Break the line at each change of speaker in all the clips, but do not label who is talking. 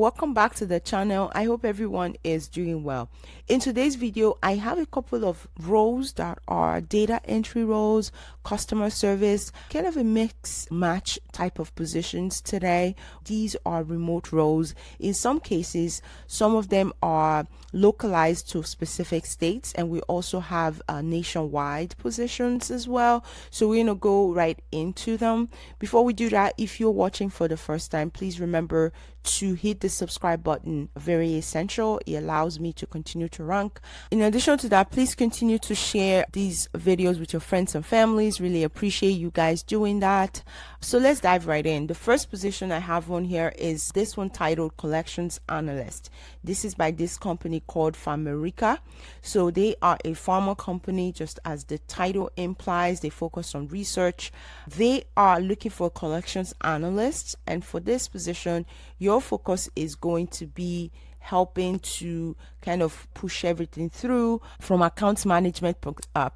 Welcome back to the channel. I hope everyone is doing well. In today's video, I have a couple of roles that are data entry roles, customer service, kind of a mix match type of positions today. These are remote roles. In some cases, some of them are localized to specific states, and we also have nationwide positions as well. So we're gonna go right into them. Before we do that, if you're watching for the first time, please remember to hit the subscribe button. Very essential. It allows me to continue to rank. In addition to that, please continue to share these videos with your friends and families. Really appreciate you guys doing that. So let's dive right in. The first position I have on here is this one titled Collections Analyst. This is by this company called Famerica. So they are a pharma company, just as the title implies. They focus on research. They are looking for collections analysts, and for this position, your focus is going to be helping to kind of push everything through from accounts management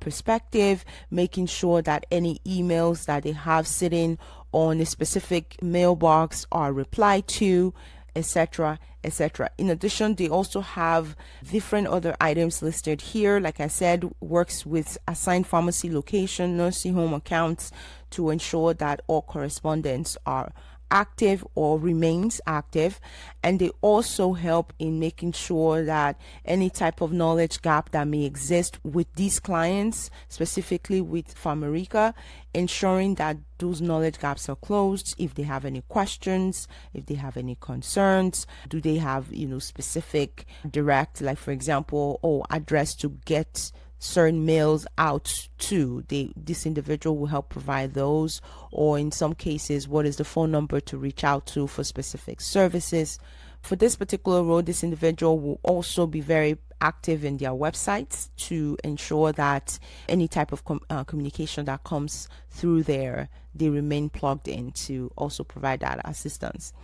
perspective, making sure that any emails that they have sitting on a specific mailbox are replied to, etc., etc. In addition, they also have different other items listed here. Like I said, works with assigned pharmacy location, nursing home accounts to ensure that all correspondence are active or remains active, and they also help in making sure that any type of knowledge gap that may exist with these clients, specifically with Famerica, ensuring that those knowledge gaps are closed. If they have any questions, if they have any concerns, do they have specific direct, like for example, address to get certain mails out to, this individual will help provide those, or in some cases, what is the phone number to reach out to for specific services. For this particular role, this individual will also be very active in their websites to ensure that any type of communication that comes through there, they remain plugged in to also provide that assistance.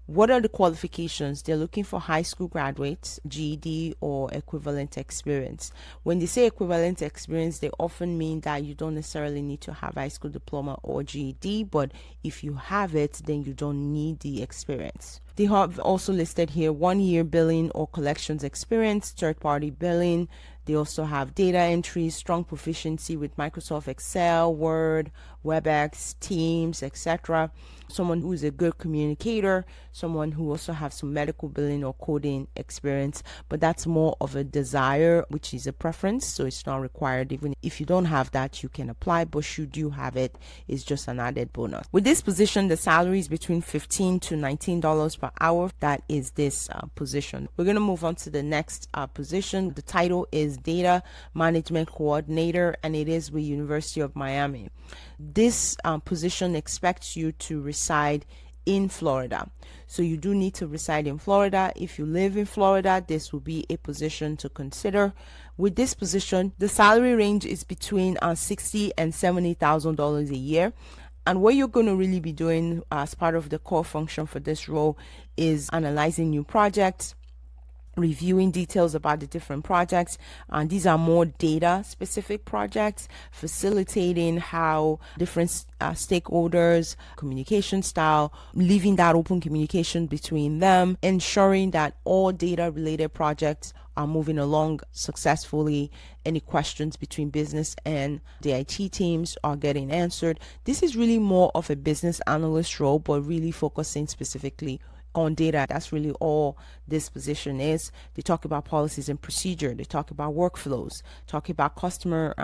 What are the qualifications? They're looking for high school graduates, GED or equivalent experience. When they say equivalent experience, they often mean that you don't necessarily need to have high school diploma or GED, but if you have it, then you don't need the experience. They have also listed here 1 year billing or collections experience, third-party billing. They also have data entry, strong proficiency with Microsoft Excel, Word, WebEx, Teams, etc. Someone who is a good communicator, someone who also has some medical billing or coding experience, but that's more of a desire, which is a preference, so it's not required. Even if you don't have that, you can apply, but should you have it, it's just an added bonus. With this position, the salary is between $15 to $19 per hour. That is this position. We're going to move on to the next position. The title is Data Management Coordinator, and it is with University of Miami. This position expects you to reside in Florida. So you do need to reside in Florida. If you live in Florida, this will be a position to consider. With this position, the salary range is between $60,000 and $70,000 a year. And what you're going to really be doing as part of the core function for this role is analyzing new projects, reviewing details about the different projects, and these are more data specific projects, facilitating how different stakeholders communication style, leaving that open communication between them, ensuring that all data related projects are moving along successfully. Any questions between business and the IT teams are getting answered. This is really more of a business analyst role, but really focusing specifically on data. That's really all this position is. They talk about policies and procedure. They talk about workflows, talk about customer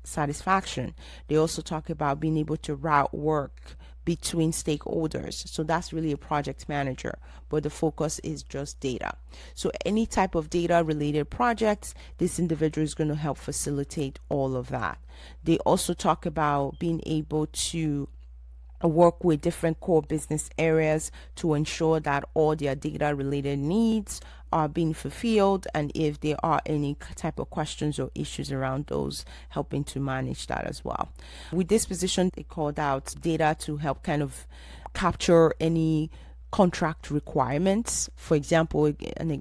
satisfaction. They also talk about being able to route work between stakeholders. So that's really a project manager, but the focus is just data. So any type of data related projects, this individual is going to help facilitate all of that. They also talk about being able to work with different core business areas to ensure that all their data related needs are being fulfilled, and if there are any type of questions or issues around those, helping to manage that as well. With this position, they called out data to help kind of capture any contract requirements. For example,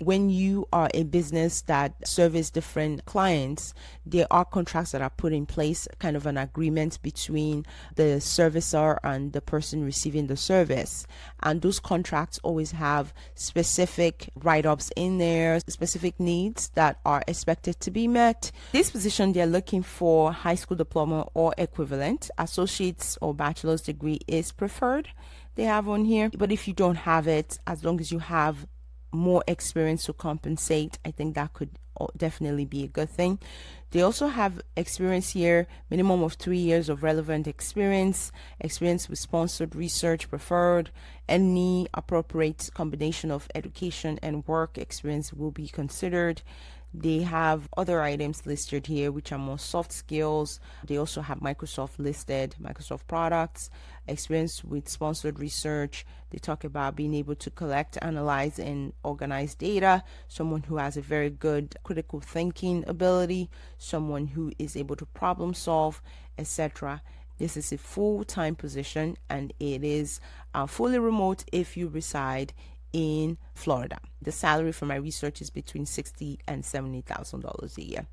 when you are a business that service different clients, there are contracts that are put in place, kind of an agreement between the servicer and the person receiving the service. And those contracts always have specific write-ups in there, specific needs that are expected to be met. This position, they're looking for high school diploma or equivalent. Associate's or bachelor's degree is preferred, they have on here. But if you don't have it, as long as you have more experience to compensate, I think that could definitely be a good thing. They also have experience here, minimum of 3 years of relevant experience with sponsored research preferred. Any appropriate combination of education and work experience will be considered. They have other items listed here, which are more soft skills. They also have Microsoft listed, Microsoft products, experience with sponsored research. They talk about being able to collect, analyze, and organize data. Someone who has a very good critical thinking ability, someone who is able to problem solve, etc. This is a full-time position, and it is fully remote if you reside in Florida. The salary for my research is between $60,000 and $70,000 a year.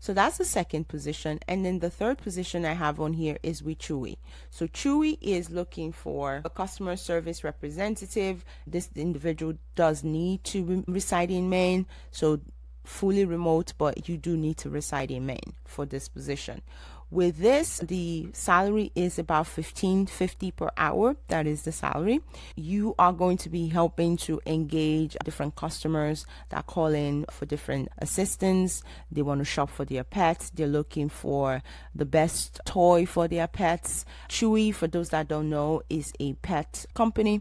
So that's the second position. And then the third position I have on here is with Chewy. So Chewy is looking for a customer service representative. This individual does need to reside in Maine. So fully remote, but you do need to reside in Maine for this position. With this, the salary is about $15.50 per hour. That is the salary. You are going to be helping to engage different customers that call in for different assistance. They want to shop for their pets. They're looking for the best toy for their pets. Chewy, for those that don't know, is a pet company.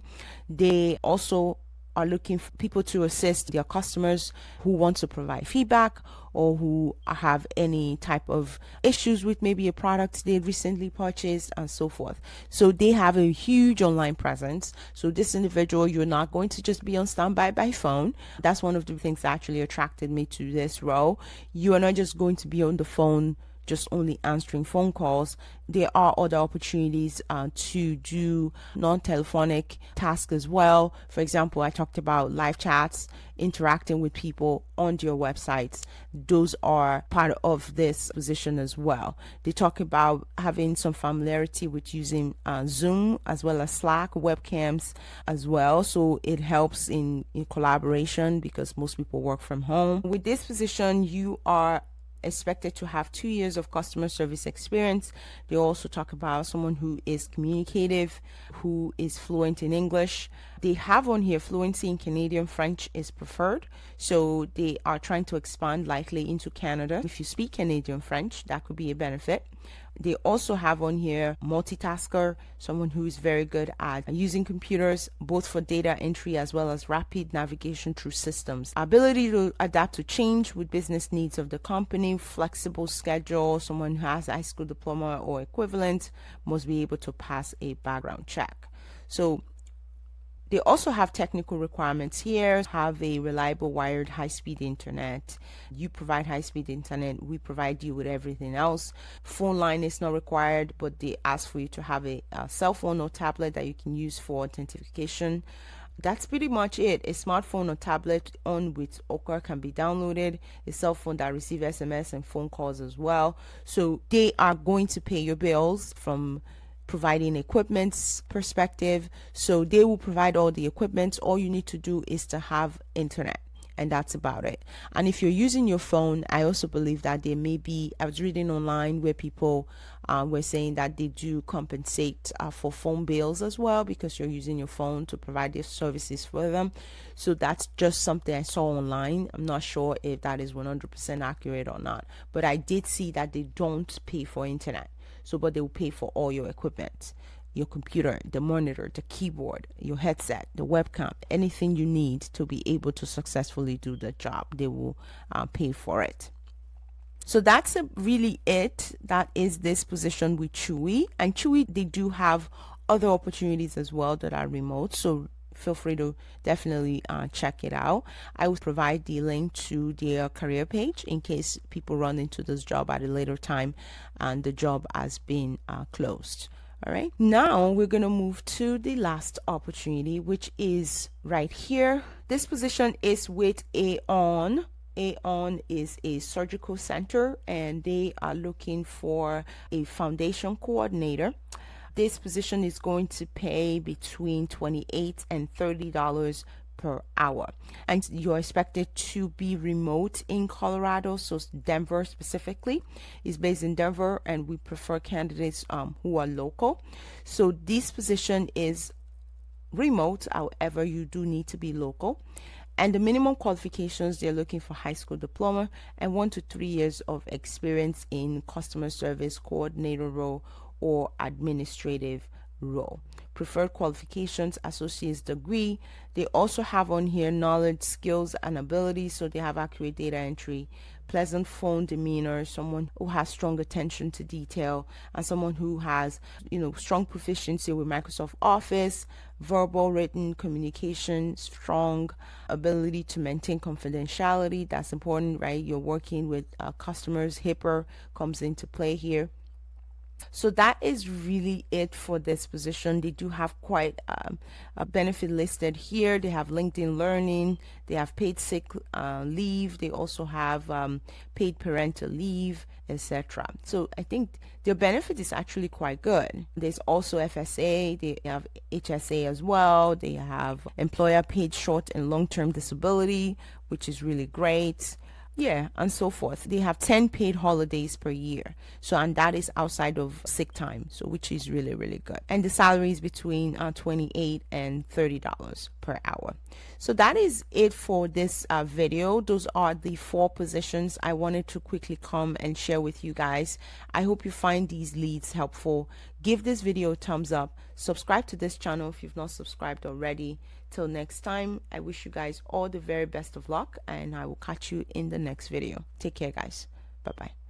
They also are looking for people to assist their customers who want to provide feedback or who have any type of issues with maybe a product they recently purchased and so forth. So they have a huge online presence. So this individual, you're not going to just be on standby by phone. That's one of the things that actually attracted me to this role. You are not just going to be on the phone just only answering phone calls. There are other opportunities to do non-telephonic tasks as well. For example, I talked about live chats, interacting with people on your websites. Those are part of this position as well. They talk about having some familiarity with using Zoom as well as Slack, webcams as well. So it helps in collaboration because most people work from home. With this position, you are expected to have 2 years of customer service experience. They also talk about someone who is communicative, who is fluent in English. They have on here fluency in Canadian French is preferred. So they are trying to expand likely into Canada. If you speak Canadian French, that could be a benefit. They also have on here multitasker, someone who is very good at using computers, both for data entry as well as rapid navigation through systems. Ability to adapt to change with business needs of the company, flexible schedule, someone who has a high school diploma or equivalent must be able to pass a background check. So they also have technical requirements here. Have a reliable wired high-speed internet. You provide high-speed internet. We provide you with everything else. Phone line is not required, but they ask for you to have a cell phone or tablet that you can use for authentication. That's pretty much it. A smartphone or tablet on with Okra can be downloaded. A cell phone that receives SMS and phone calls as well. So they are going to pay your bills from providing equipment perspective. So they will provide all the equipment. All you need to do is to have internet, and that's about it. And if you're using your phone, I also believe that there may be, I was reading online where people were saying that they do compensate for phone bills as well because you're using your phone to provide their services for them. So that's just something I saw online. I'm not sure if that is 100% accurate or not, but I did see that they don't pay for internet. So, but they will pay for all your equipment, your computer, the monitor, the keyboard, your headset, the webcam, anything you need to be able to successfully do the job. They will pay for it. So that's really it. That is this position with Chewy. And Chewy, they do have other opportunities as well that are remote. So feel free to definitely check it out. I will provide the link to their career page in case people run into this job at a later time and the job has been closed. All right, now we're going to move to the last opportunity, which is right here. This position is with Aon. Aon is a surgical center and they are looking for a foundation coordinator. This position is going to pay between $28 and $30 per hour, and you're expected to be remote in Colorado. So Denver specifically is based in Denver, and we prefer candidates who are local. So this position is remote, however you do need to be local. And the minimum qualifications, they're looking for high school diploma and 1 to 3 years of experience in customer service coordinator role or administrative role. Preferred qualifications, associate's degree. They also have on here knowledge, skills, and abilities. So they have accurate data entry, pleasant phone demeanor, someone who has strong attention to detail, and someone who has, strong proficiency with Microsoft Office, verbal, written communication, strong ability to maintain confidentiality. That's important, right? You're working with customers. HIPAA comes into play here. So that is really it for this position. They do have quite a benefit listed here. They have LinkedIn Learning, they have paid sick leave, they also have paid parental leave, etc. So I think their benefit is actually quite good. There's also FSA, they have HSA as well, they have employer paid short and long-term disability, which is really great. Yeah, and so forth. They have 10 paid holidays per year. So, and that is outside of sick time, so which is really, really good. And the salary is between $28 and $30 per hour. So that is it for this video. Those are the 4 positions I wanted to quickly come and share with you guys. I hope you find these leads helpful. Give this video a thumbs up. Subscribe to this channel if you've not subscribed already. Till next time, I wish you guys all the very best of luck, and I will catch you in the next video. Take care, guys. Bye-bye.